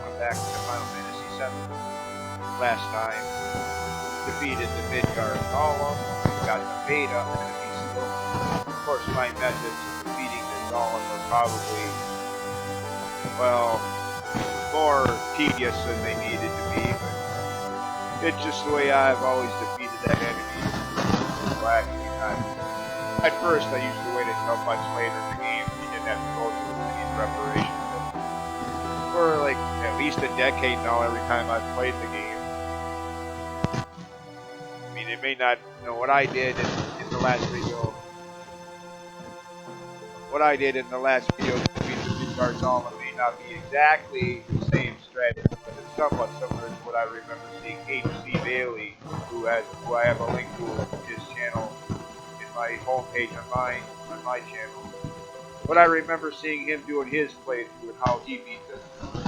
welcome back to Final Fantasy VII. Last time, defeated the Midgard Golem, got the beta enemy skill. Of course, my methods of defeating the Golem were probably, well, more tedious than they needed to be, but it's just the way I've always defeated that enemy. At first, I used to wait until much later in the game. You didn't have to go through any preparation. For like at least a decade now, every time I've played the game. I mean, it may not, what I did in the last video. What I did in the last video to defeat the Midgard Golem may not be exactly the same strategy, but it's somewhat similar to what I remember seeing H.C. Bailey, who I have a link to his channel in my homepage on my channel. But I remember seeing him doing his playthrough and how he beat the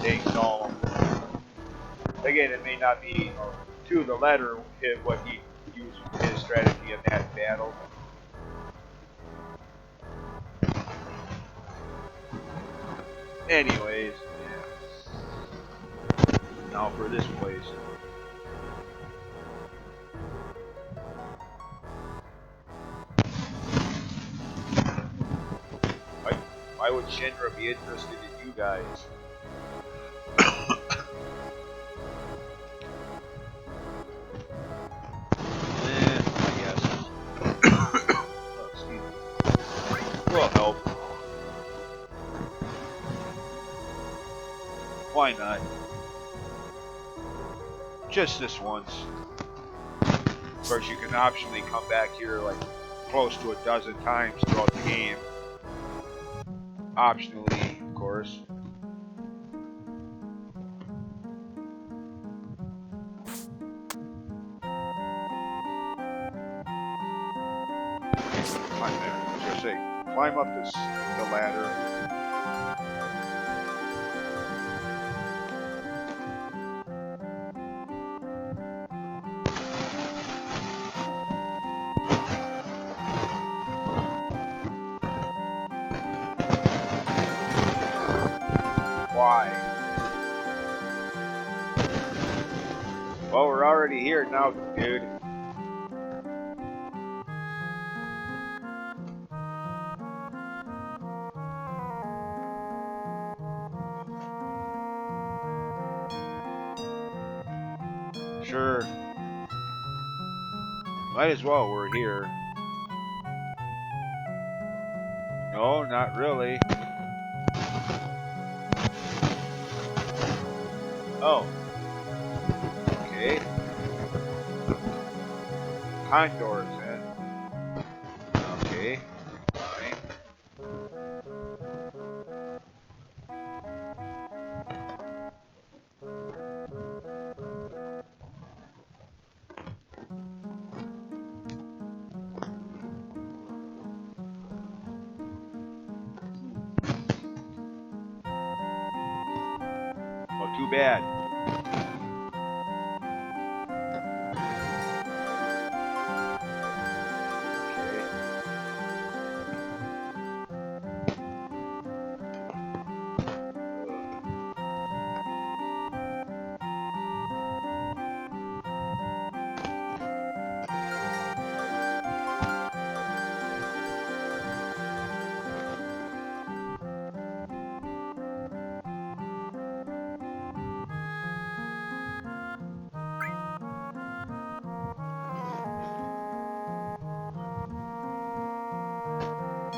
dang Golem. Again, it may not be to the letter what he used his strategy in that battle. Anyways, yeah. Now for this place. Why would Shinra be interested in you guys? I guess. Oh, excuse me. Will help. Why not? Just this once. Of course, you can optionally come back here like close to a dozen times throughout the game. Optionally, of course. Climb up the ladder. Why? Well, we're already here now, dude. Sure. Might as well, we're here. No, not really. Oh. Okay. Condor is in. Okay. Fine. Oh, too bad.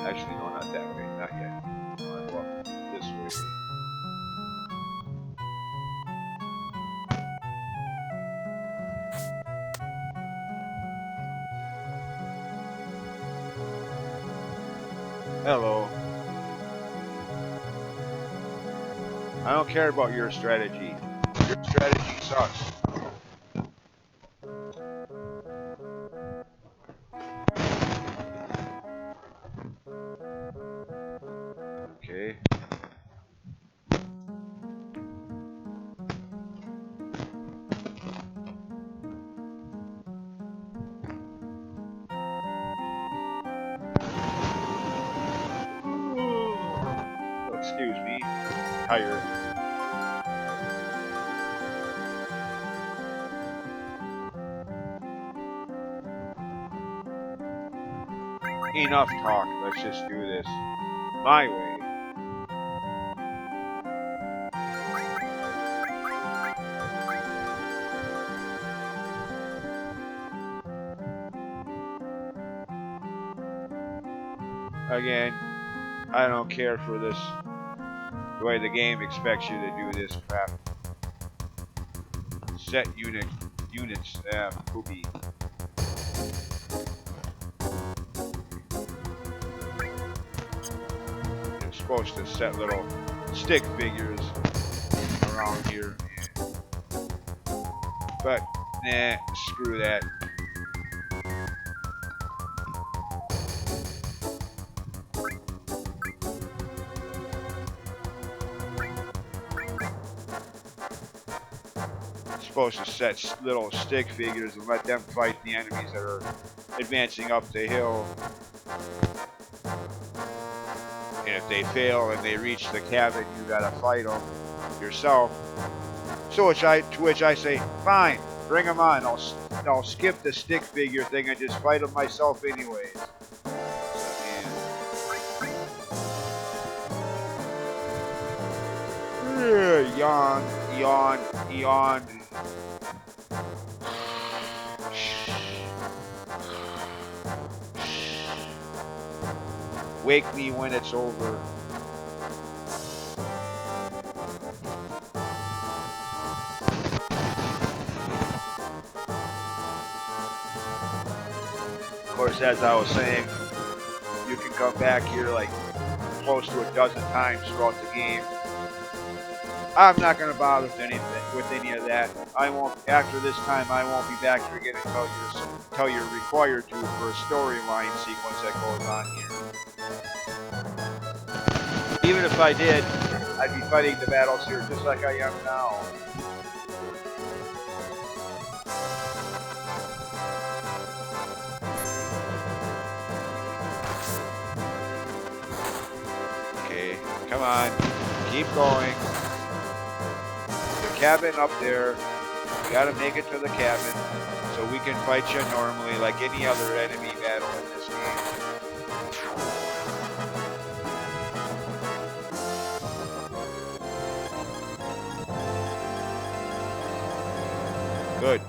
Actually, no, not that way. Not yet. I'll walk this way. Hello. I don't care about your strategy. Your strategy sucks. Okay. Excuse me. Tired. enough talk. Let's just do this my way. Again, I don't care for this, the way the game expects you to do this crap. Set units, poopy. You're supposed to set little stick figures around here. But, nah, screw that. Supposed to set little stick figures and let them fight the enemies that are advancing up the hill. And if they fail and they reach the cabin, you gotta fight them yourself. So to which I say, fine, bring them on. I'll skip the stick figure thing and just fight them myself anyways. Yawn, yawn, yawn. Wake me when it's over. Of course, as I was saying, you can come back here like close to a dozen times throughout the game. I'm not going to bother with any of that. I won't. After this time, I won't be back here again until you're required to for a storyline sequence that goes on here. Even if I did, I'd be fighting the battles here just like I am now. Okay, come on, keep going. Cabin up there. You gotta make it to the cabin so we can fight you normally like any other enemy battle in this game. Good.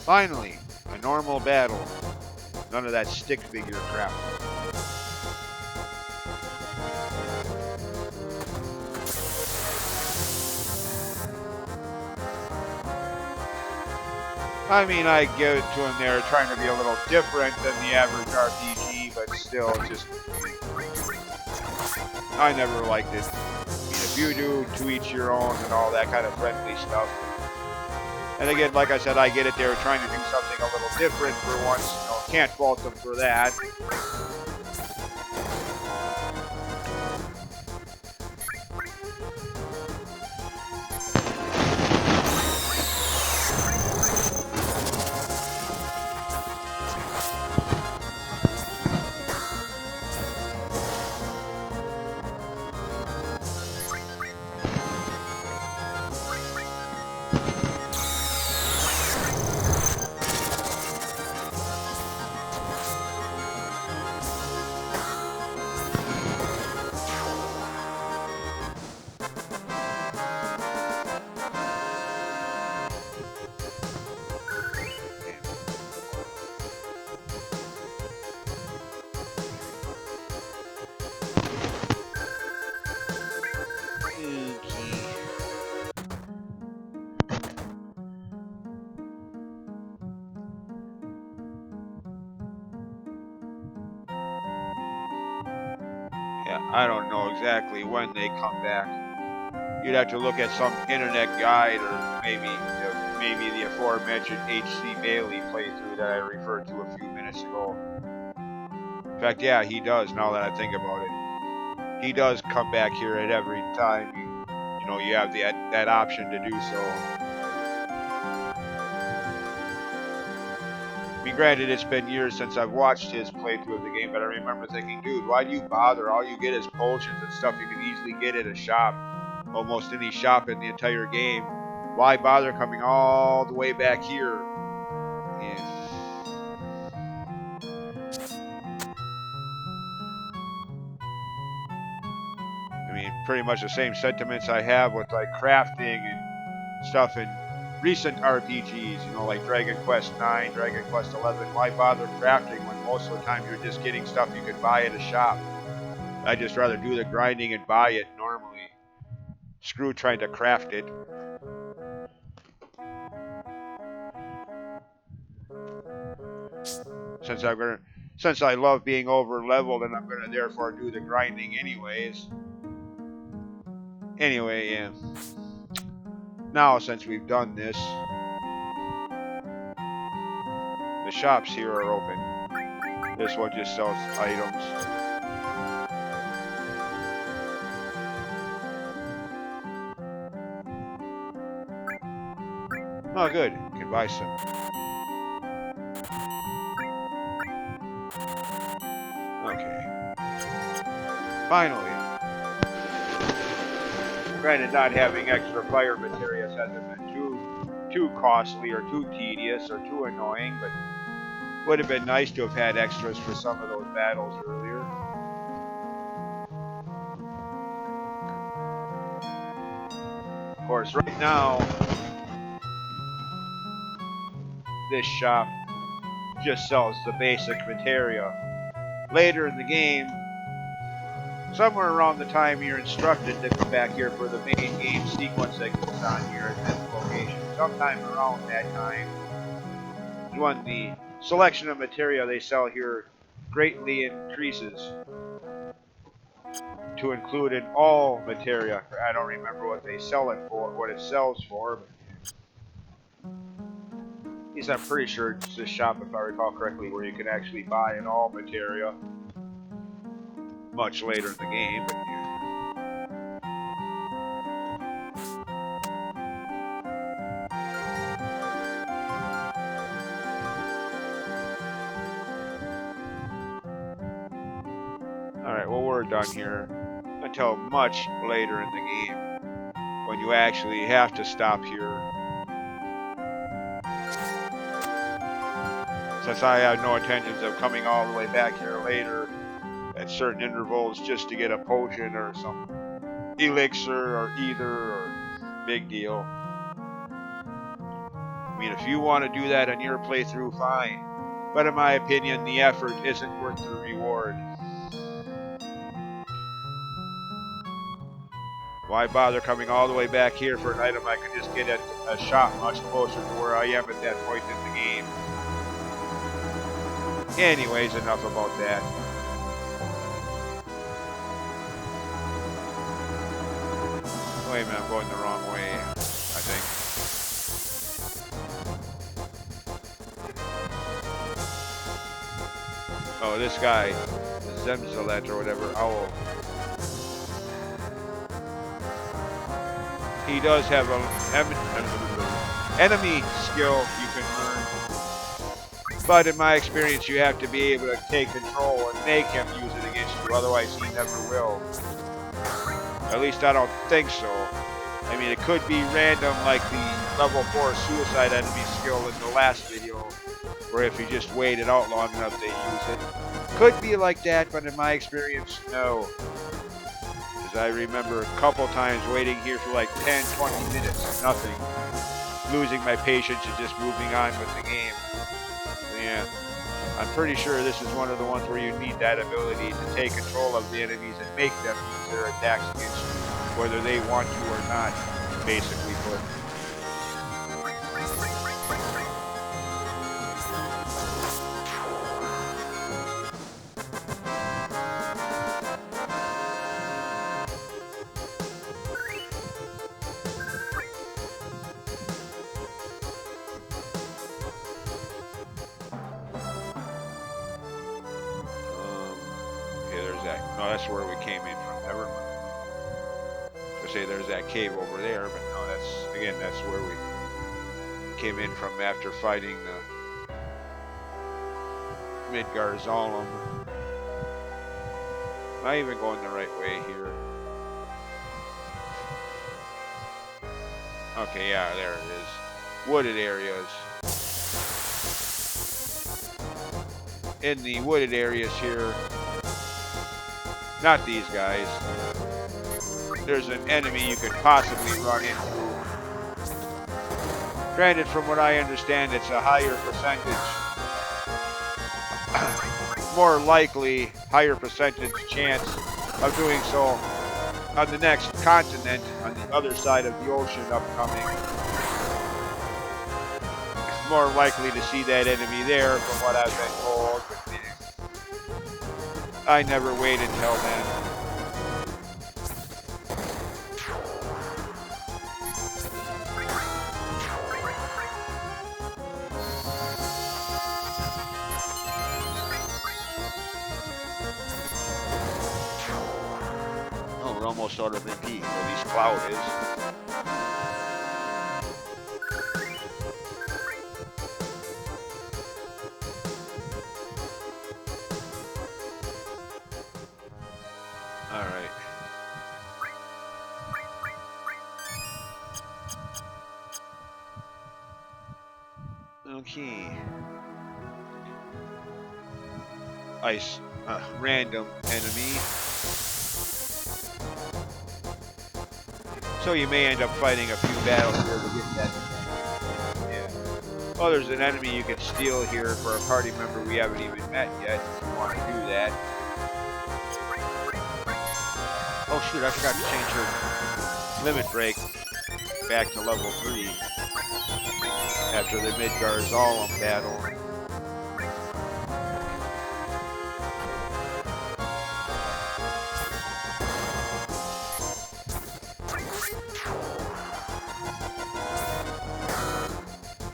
Finally, a normal battle. None of that stick figure crap. I mean, I give it to him there, trying to be a little different than the average RPG, but still, just... I never liked it. I mean, if you do, to each your own and all that kind of friendly stuff. And again, like I said, I get it, they were trying to do something a little different for once. You know, can't fault them for that. I don't know exactly when they come back. You'd have to look at some internet guide or maybe the aforementioned H.C. Bailey playthrough that I referred to a few minutes ago. In fact, yeah, he does, now that I think about it. He does come back here at every time you have that option to do so. I mean, granted, it's been years since I've watched his playthrough of the game, but I remember thinking, dude, why do you bother? All you get is potions and stuff you can easily get at a shop. Almost any shop in the entire game. Why bother coming all the way back here? And I mean, pretty much the same sentiments I have with like crafting and stuff in recent RPGs, you know, like Dragon Quest 9, Dragon Quest 11. Why bother crafting when most of the time you're just getting stuff you can buy at a shop? I'd just rather do the grinding and buy it normally. Screw trying to craft it. Since I love being over leveled and I'm gonna therefore do the grinding anyways. Anyway, yeah. Now since we've done this, the shops here are open. This one just sells items. Oh, good. You can buy some. Okay. Finally. Granted, not having extra fire materials hasn't been too costly or too tedious or too annoying, but would have been nice to have had extras for some of those battles earlier. Of course, right now, this shop just sells the basic materia. Later in the game, somewhere around the time you're instructed to come back here for the main game sequence that goes on here at this location, sometime around that time, is when the selection of materia they sell here greatly increases to include in all materia. I don't remember what they sell it for, what it sells for, but at least I'm pretty sure it's this shop, if I recall correctly, where you can actually buy an all materia much later in the game. But alright, well, we're done here until much later in the game when you actually have to stop here. Since I have no intentions of coming all the way back here later at certain intervals just to get a potion or some elixir or ether or big deal. I mean, if you want to do that in your playthrough, fine. But in my opinion, the effort isn't worth the reward. Why bother coming all the way back here for an item I could just get at a shop much closer to where I am at that point in the game? Anyways, enough about that. Wait a minute, I'm going the wrong way, I think. Oh, this guy, Zemzalet or whatever, Owl. He does have an enemy skill you can learn. But in my experience, you have to be able to take control and make him use it against you, otherwise he never will. At least I don't think so. I mean, it could be random like the level 4 suicide enemy skill in the last video, where if you just wait it out long enough they use it. Could be like that, but in my experience, no. Because I remember a couple times waiting here for like 10, 20 minutes, nothing. Losing my patience and just moving on with the game. Yeah, I'm pretty sure this is one of the ones where you need that ability to take control of the enemies and make them use their attacks against you, whether they want to or not, basically put. No, that's where we came in from. Never mind. To say there's that cave over there, but no, that's where we came in from after fighting the Midgar Zalem. Am I even going the right way here? Okay, yeah, there it is. Wooded areas. In the wooded areas here, not these guys, there's an enemy you could possibly run into. Granted, from what I understand, it's a higher percentage, more likely, higher percentage chance of doing so on the next continent, on the other side of the ocean upcoming. More likely to see that enemy there from what I've been told. But I never wait until then. Oh, we're almost out of MP, or at least Cloud is. Alright. Okay. Ice. Random enemy. So you may end up fighting a few battles here to get that. Yeah. Oh, there's an enemy you can steal here for a party member we haven't even met yet, if you want to do that. Oh shoot, I forgot to change her limit break back to level 3 after the Midgar-Zalem battle.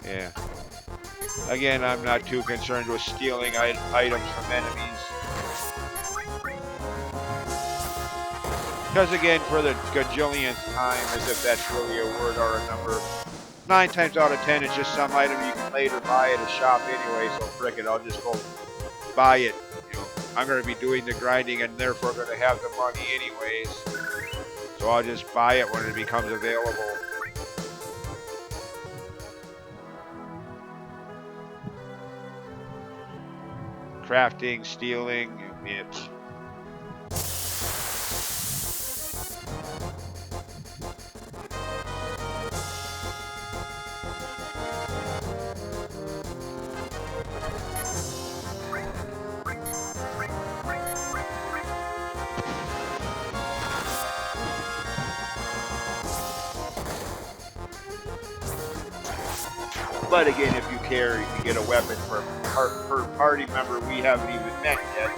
Yeah. Again, I'm not too concerned with stealing items from enemies. Because again, for the gajillionth time, as if that's really a word or a number, 9 times out of 10, it's just some item you can later buy at a shop anyway, so frick it, I'll just go buy it. You know, I'm going to be doing the grinding and therefore going to have the money anyways. So I'll just buy it when it becomes available. Crafting, stealing, it. But again, if you care, you can get a weapon per party member we haven't even met yet.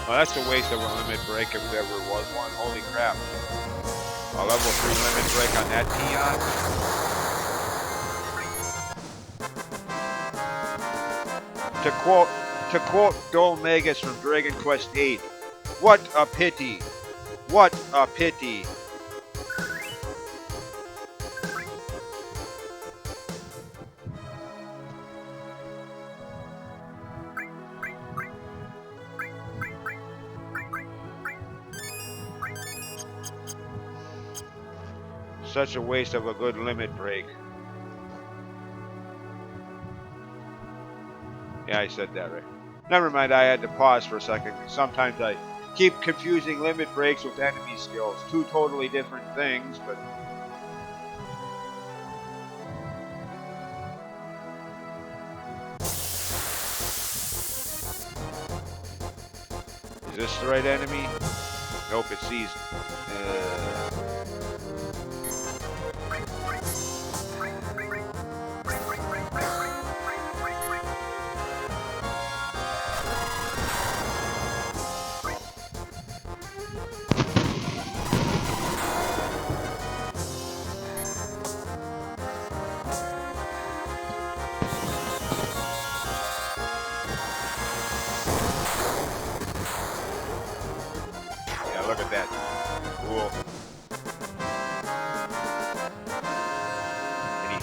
Well, that's a waste of a limit break if there ever was one. Holy crap. A level 3 limit break on that peon. To quote Dole Magus from Dragon Quest VIII, what a pity. What a pity. Such a waste of a good limit break. Yeah, I said that right. Never mind, I had to pause for a second. Sometimes I keep confusing limit breaks with enemy skills. Two totally different things, but... Is this the right enemy? Nope, it's seized.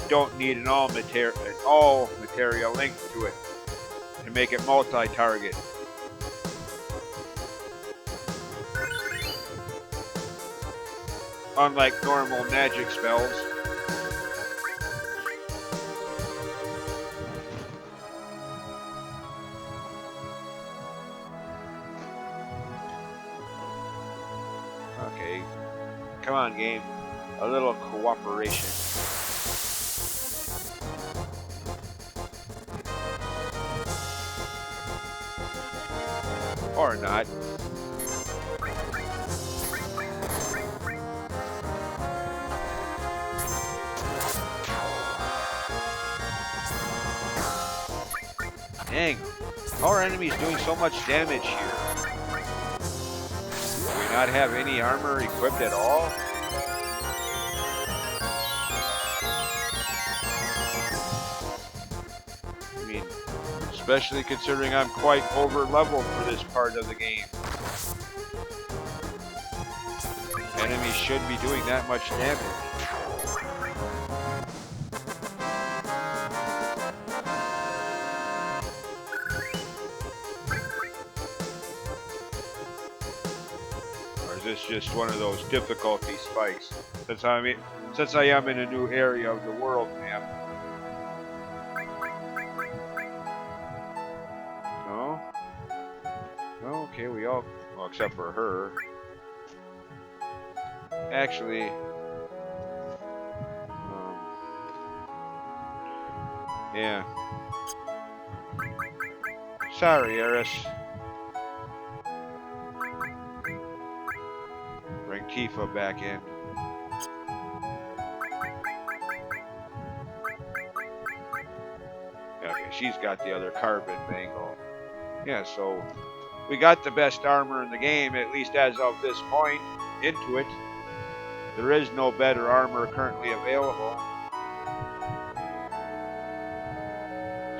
don't need an all material link to it to make it multi-target. Unlike normal magic spells. Okay. Come on, game. A little cooperation. Or not. Dang, how are enemies doing so much damage here? Do we not have any armor equipped at all? I mean, especially considering I'm quite over leveled for this part of the game. Enemies shouldn't be doing that much damage. This just one of those difficulty spikes, since I am in a new area of the world, ma'am. No? No? Okay, we all... Well, except for her. Actually... yeah. Sorry, Eris. Bring Tifa back in. Okay, she's got the other carbon bangle. Yeah, so we got the best armor in the game, at least as of this point, into it. There is no better armor currently available.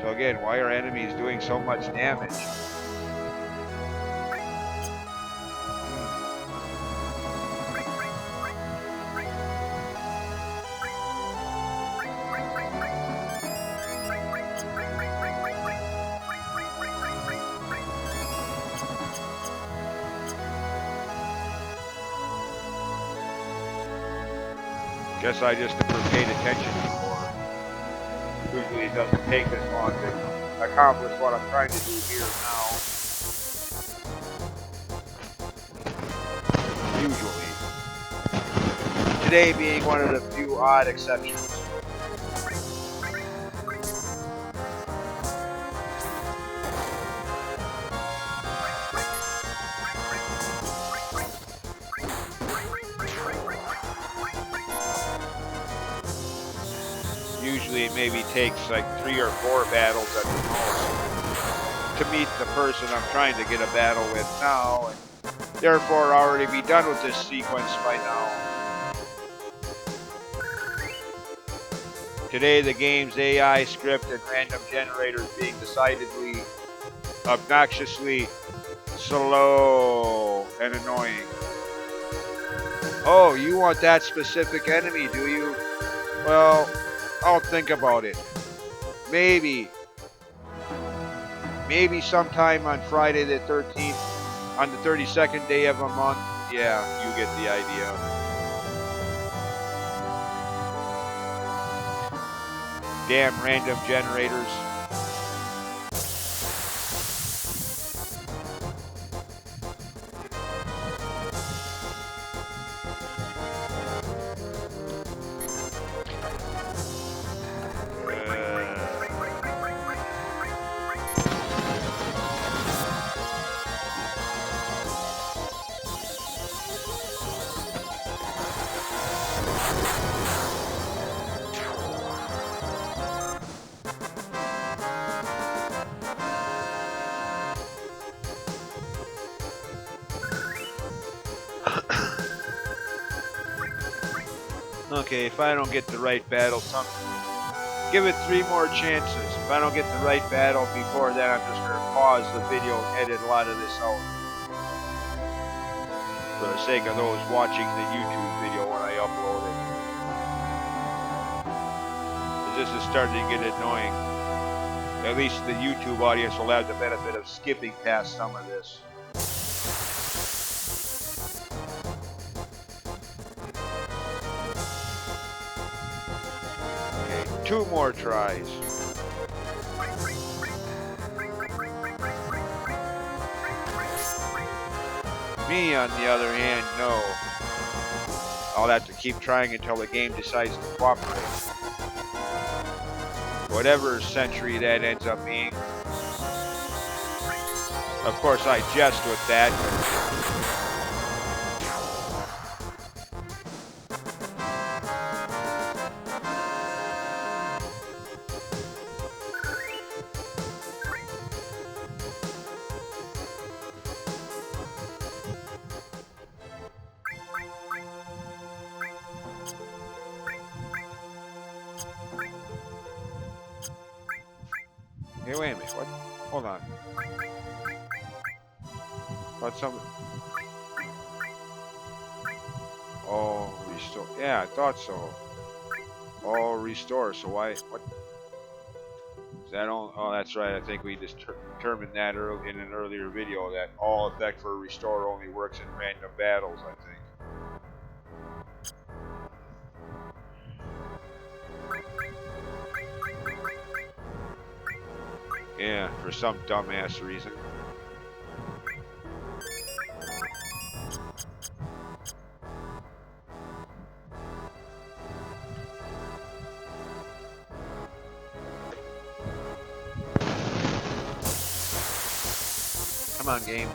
So again, why are enemies doing so much damage? Guess I just never paid attention before. Usually it doesn't take this long to accomplish what I'm trying to do here now. Usually. Today being one of the few odd exceptions. Usually it maybe takes like 3 or 4 battles at the most to meet the person I'm trying to get a battle with now, and therefore already be done with this sequence by now. Today the game's AI script and random generators being decidedly obnoxiously slow and annoying. Oh, you want that specific enemy, do you? Well, I'll think about it. Maybe sometime on Friday the 13th, on the 32nd day of a month. Yeah, you get the idea. Damn random generators. Okay, if I don't get the right battle, give it 3 more chances. If I don't get the right battle before that, I'm just going to pause the video and edit a lot of this out. For the sake of those watching the YouTube video when I upload this is starting to get annoying. At least the YouTube audience will have the benefit of skipping past some of this. Okay, 2 more tries. Me, on the other hand, no. I'll have to keep trying until the game decides to cooperate. Whatever century that ends up being. Of course, I jest with that. Hey, wait a minute. What? Hold on. But some. Oh, restore. Yeah, I thought so. Oh, restore. So why? What? Is that all? Oh, that's right. I think we just determined that in an earlier video that all effect for restore only works in random battles, I think. Yeah, for some dumbass reason. Come on, game.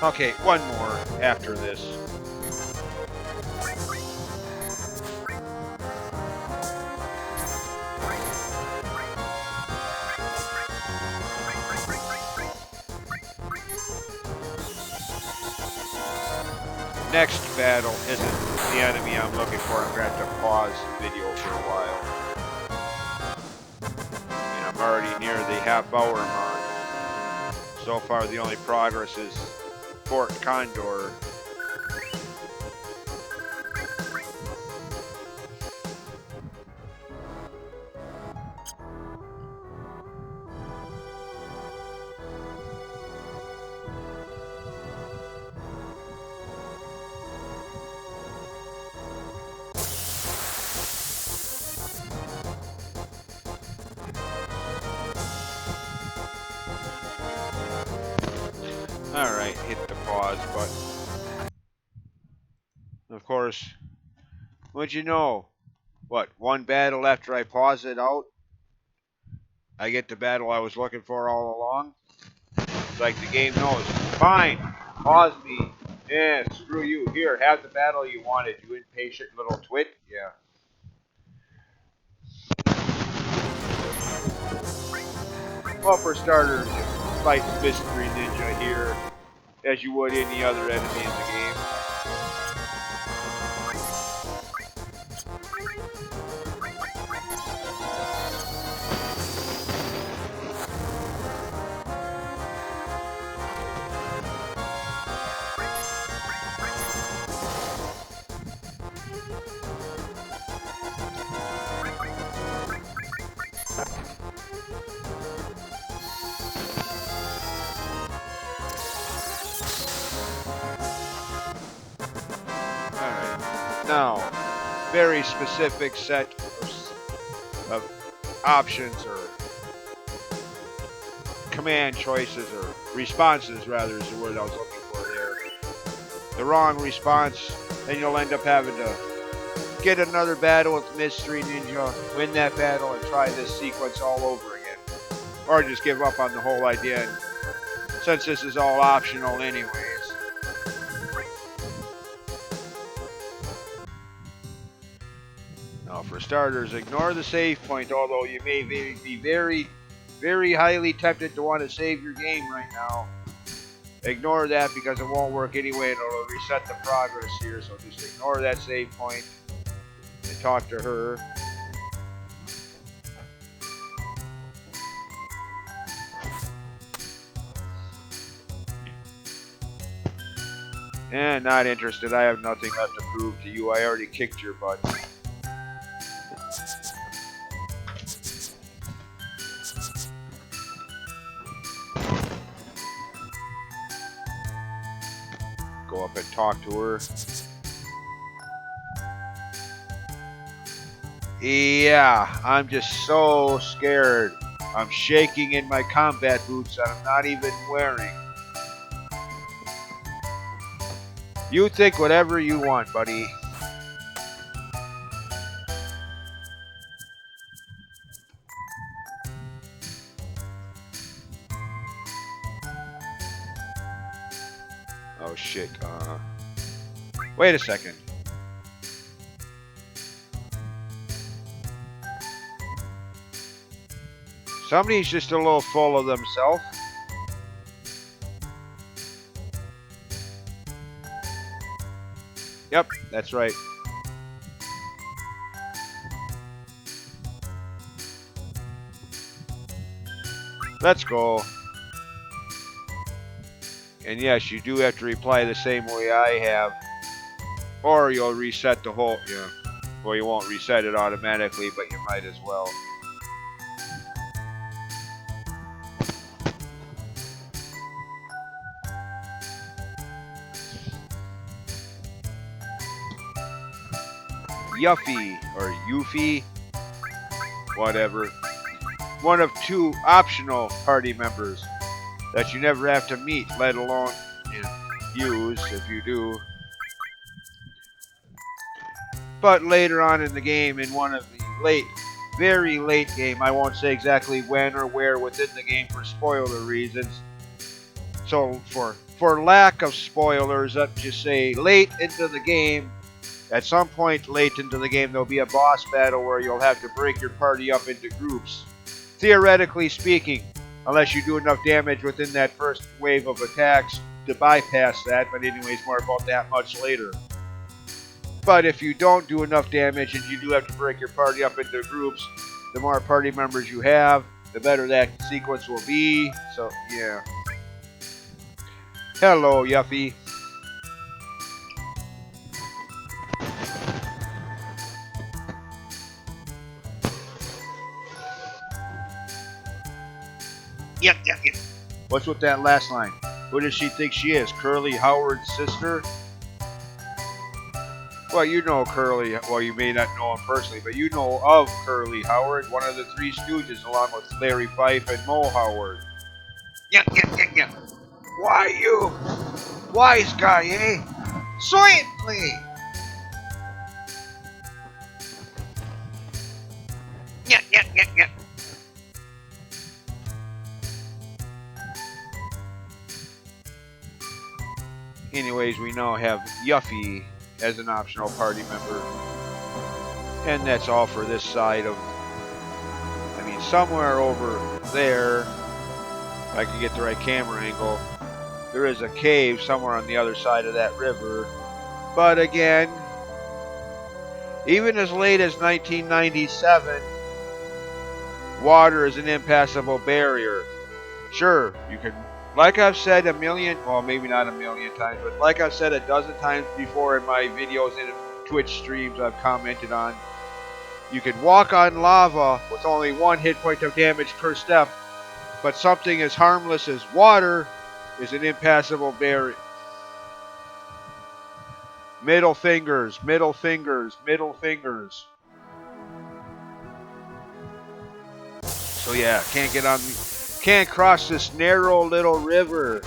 Okay, one more after this. Next battle isn't the enemy I'm looking for. I'm going to have to pause the video for a while. And I'm already near the half-hour mark. So far, the only progress is Fort Condor. Alright, hit the pause button. Of course, what'd you know? What, one battle after I pause it out, I get the battle I was looking for all along? It's like the game knows. Fine, pause me. Yeah, screw you. Here, have the battle you wanted, you impatient little twit. Yeah. Well, for starters, fight the Mystery Ninja here, as you would any other enemy in the game. Now, very specific set of options or command choices or responses, rather, is the word I was looking for there. The wrong response, then you'll end up having to get another battle with Mystery Ninja, win that battle, and try this sequence all over again. Or just give up on the whole idea, and since this is all optional anyways. Now, for starters, ignore the save point, although you may be very, very highly tempted to want to save your game right now. Ignore that because it won't work anyway, and it'll reset the progress here, so just ignore that save point and talk to her. Not interested. I have nothing left to prove to you. I already kicked your butt. Go up and talk to her. Yeah, I'm just so scared. I'm shaking in my combat boots that I'm not even wearing. You think whatever you want, buddy. Oh shit. Wait a second. Somebody's just a little full of themselves. Yep, that's right. Let's go. And yes, you do have to reply the same way I have. Or you'll reset the whole... Yeah. Well, you won't reset it automatically, but you might as well. Yuffie, or Yuffie, whatever. One of 2 optional party members that you never have to meet, let alone use if you do. But later on in the game, in one of the very late game, I won't say exactly when or where within the game for spoiler reasons. So for lack of spoilers, let's just say late into the game, at some point late into the game, there'll be a boss battle where you'll have to break your party up into groups. Theoretically speaking, unless you do enough damage within that first wave of attacks to bypass that, but anyways, more about that much later. But if you don't do enough damage and you do have to break your party up into groups, the more party members you have, the better that sequence will be. So, yeah. Hello, Yuffie. Yep. What's with that last line? Who does she think she is? Curly Howard's sister? Well, you know Curly. Well, you may not know him personally, but you know of Curly Howard, one of the 3 Stooges, along with Larry Fife and Mo Howard. Yeah. Why you? Wise guy, eh? Certainly. Yeah. Anyways, we now have Yuffie as an optional party member. And that's all for this side of... I mean, somewhere over there, if I can get the right camera angle, there is a cave somewhere on the other side of that river. But again, even as late as 1997, water is an impassable barrier. Sure, you can... Like I've said a million, well maybe not a million times, but like I've said a dozen times before in my videos and Twitch streams I've commented on, you can walk on lava with only 1 hit point of damage per step, but something as harmless as water is an impassable barrier. Middle fingers. So yeah, can't cross this narrow little river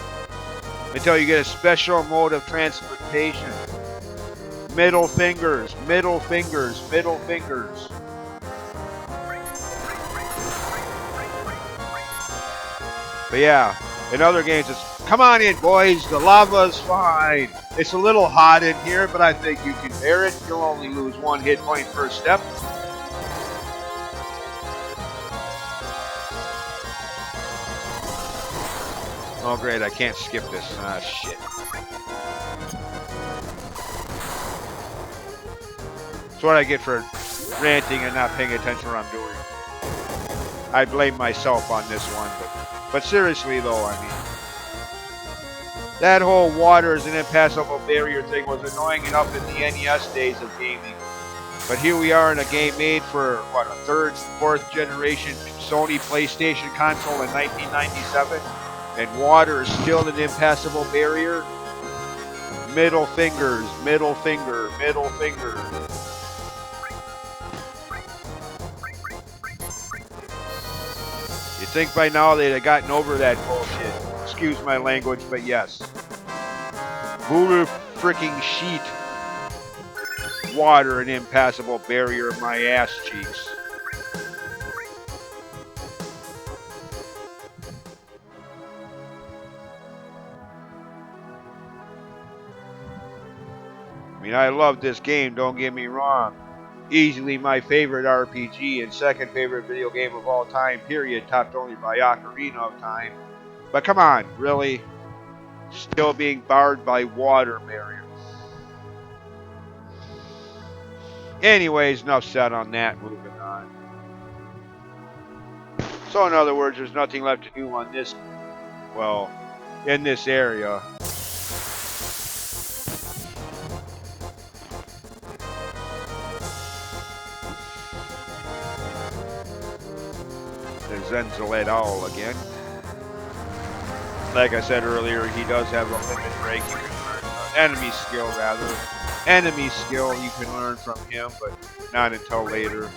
until you get a special mode of transportation. Middle fingers. But yeah, in other games it's, come on in boys, the lava's fine. It's a little hot in here, but I think you can bear it. You'll only lose 1 hit point per step. Oh great, I can't skip this. Ah, shit. That's what I get for ranting and not paying attention to what I'm doing. I blame myself on this one, but seriously though, I mean, That whole water is an impassable barrier thing was annoying enough in the NES days of gaming. But here we are in a game made for, what, a third, fourth generation Sony PlayStation console in 1997? And water is still an impassable barrier? Middle fingers, middle finger, middle finger. You'd think by now they'd have gotten over that bullshit. Excuse my language, but yes. Voodoo freaking sheet. Water, an impassable barrier of my ass cheeks. I mean, I love this game, don't get me wrong. Easily my favorite RPG and second favorite video game of all time, period, topped only by Ocarina of Time. But come on, really? Still being barred by water barriers. Anyways, enough said on that, moving on. So in other words, there's nothing left to do on this, well, in this area. There's Zenzalet Owl again. Like I said earlier, he does have a limit break. You can learn enemy skill, rather. Enemy skill you can learn from him, but not until later.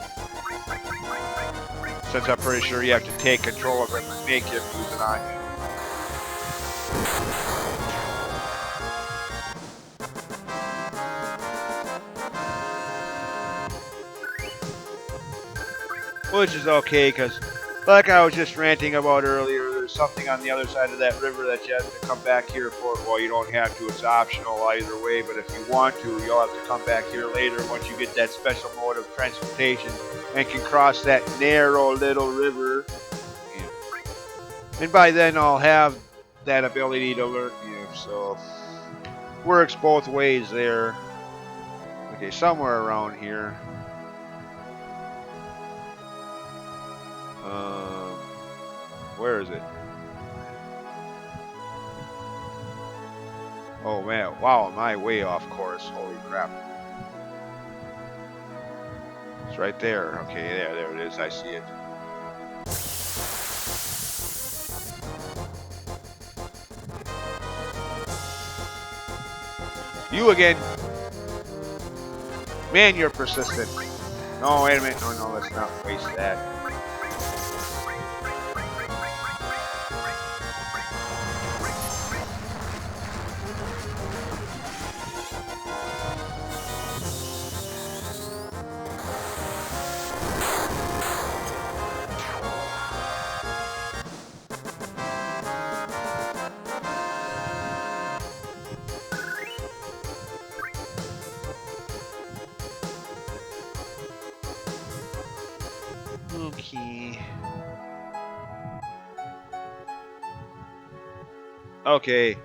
Since I'm pretty sure you have to take control of him and make him use it on you. Which is okay, because like I was just ranting about earlier, there's something on the other side of that river that you have to come back here for. Well, you don't have to, it's optional either way, but if you want to, you'll have to come back here later once you get that special mode of transportation and can cross that narrow little river. And by then I'll have that ability to learn you, so works both ways there. Okay, somewhere around here. Where is it? Oh man, wow, am I way off course? Holy crap. It's right there. Okay, there it is. I see it. You again. Man, you're persistent. No, wait a minute. No, let's not waste that. Okay,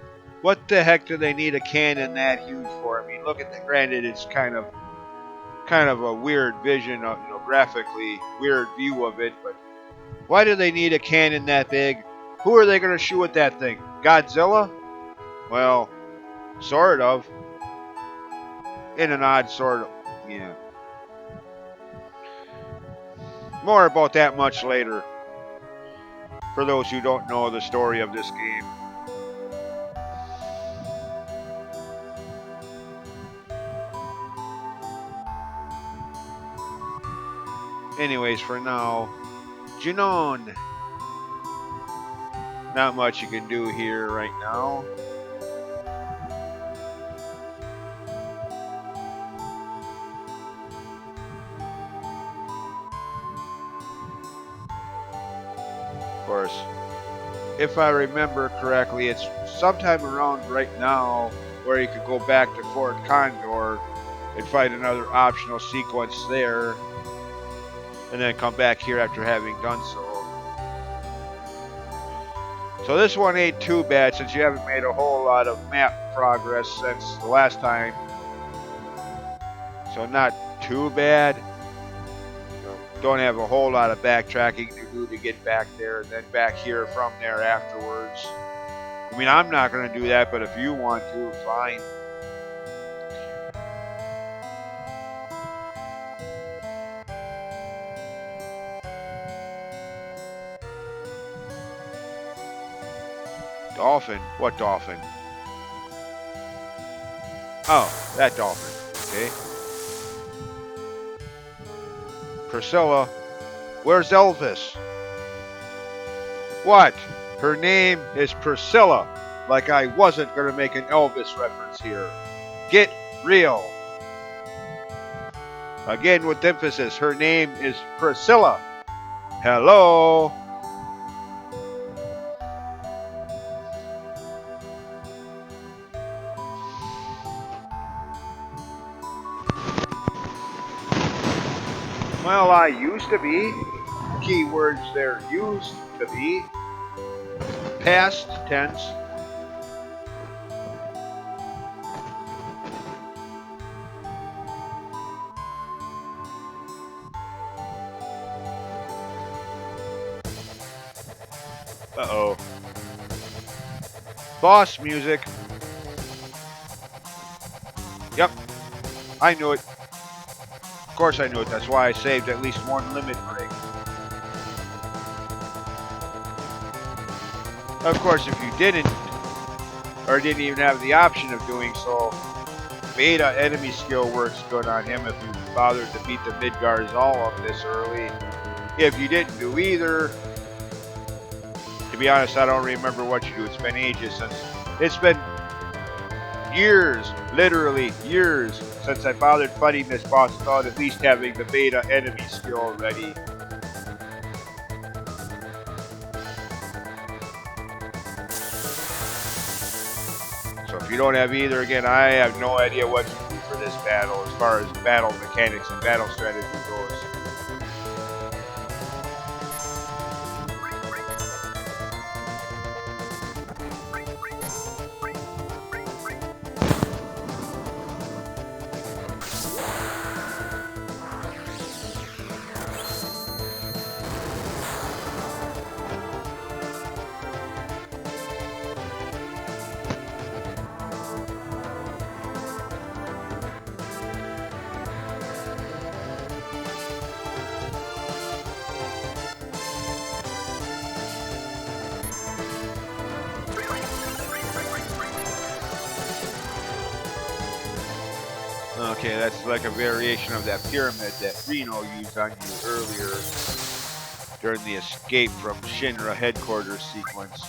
what the heck do they need a cannon that huge for? I mean, look at that. Granted, it's kind of a weird vision, of, graphically weird view of it. But why do they need a cannon that big? Who are they going to shoot at that thing? Godzilla? Well, sort of. In an odd sort of, yeah. More about that much later. For those who don't know the story of this game. Anyways, for now, Junon. Not much you can do here right now. Of course, if I remember correctly, it's sometime around right now where you could go back to Fort Condor and fight another optional sequence there, and then come back here after having done so. So this one ain't too bad since you haven't made a whole lot of map progress since the last time. So not too bad. Don't have a whole lot of backtracking to do to get back there and then back here from there afterwards. I mean, I'm not going to do that, but if you want to, fine. Dolphin? What dolphin? Oh, that dolphin. Okay. Priscilla. Where's Elvis? What? Her name is Priscilla. Like I wasn't going to make an Elvis reference here. Get real. Again with emphasis, her name is Priscilla. Hello? Well, I used to be. Keywords there, used to be. Past tense. Uh-oh. Boss music. Yep, I knew it. Of course I knew it. That's why I saved at least one limit break. Of course, if you didn't, or didn't even have the option of doing so, beta enemy skill works good on him if you bothered to beat the Midgars all up this early. If you didn't do either, to be honest, I don't remember what you do. It's been ages since. It's been years, literally years, since I bothered fighting this boss without at least having the beta enemy skill ready. So if you don't have either, again, I have no idea what to do for this battle as far as battle mechanics and battle strategy goes. Okay, that's like a variation of that pyramid that Reno used on you earlier during the escape from Shinra headquarters sequence.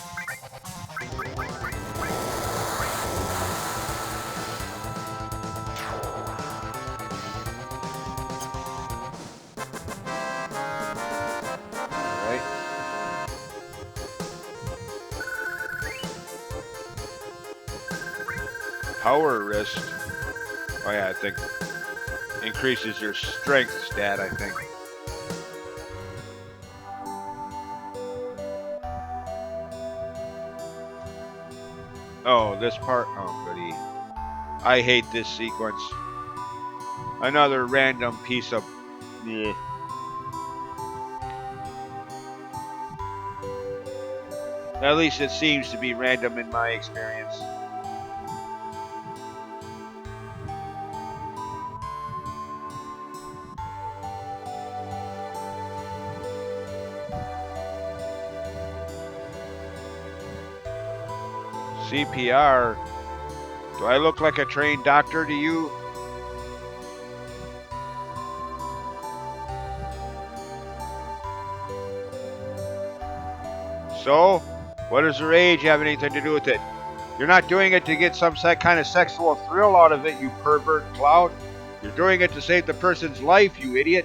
Alright. Power wrist. Oh yeah, I think increases your strength stat, I think. Oh, this part. Oh, goody. I hate this sequence. Another random piece of. Meh. At least it seems to be random in my experience. CPR? Do I look like a trained doctor to you? So? What does her age have anything to do with it? You're not doing it to get some kind of sexual thrill out of it, you pervert clout. You're doing it to save the person's life, you idiot.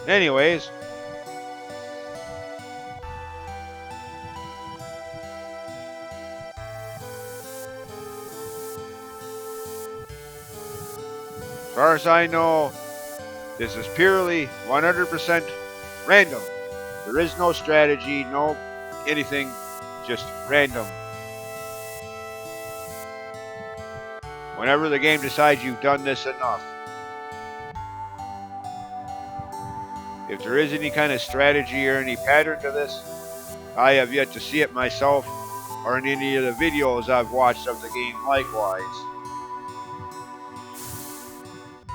Anyways. As far as I know, this is purely 100% random. There is no strategy, no anything, just random. Whenever the game decides you've done this enough. If there is any kind of strategy or any pattern to this, I have yet to see it myself or in any of the videos I've watched of the game likewise.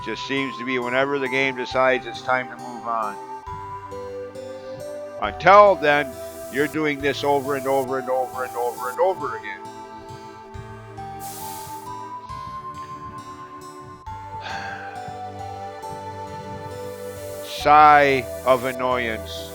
Just seems to be whenever the game decides it's time to move on. Until then, you're doing this over and over and over and over and over again. Sigh of annoyance.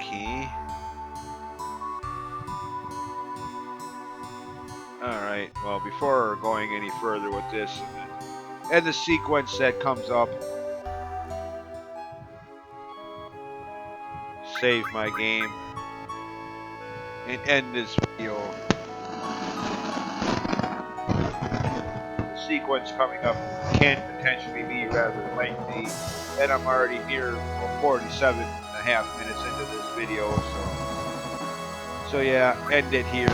Okay. Alright, well, before going any further with this, and the sequence that comes up, save my game, and end this video. The sequence coming up can potentially be rather lengthy, and I'm already near 47 and a half minutes into this video, so yeah, end it here.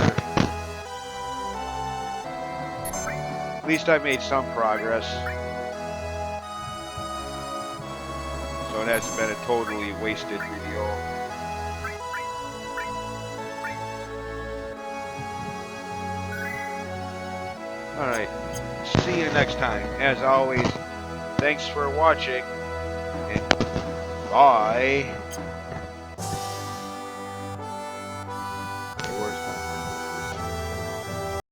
At least I made some progress. So it hasn't been a totally wasted video. Alright, see you next time. As always, thanks for watching, and bye.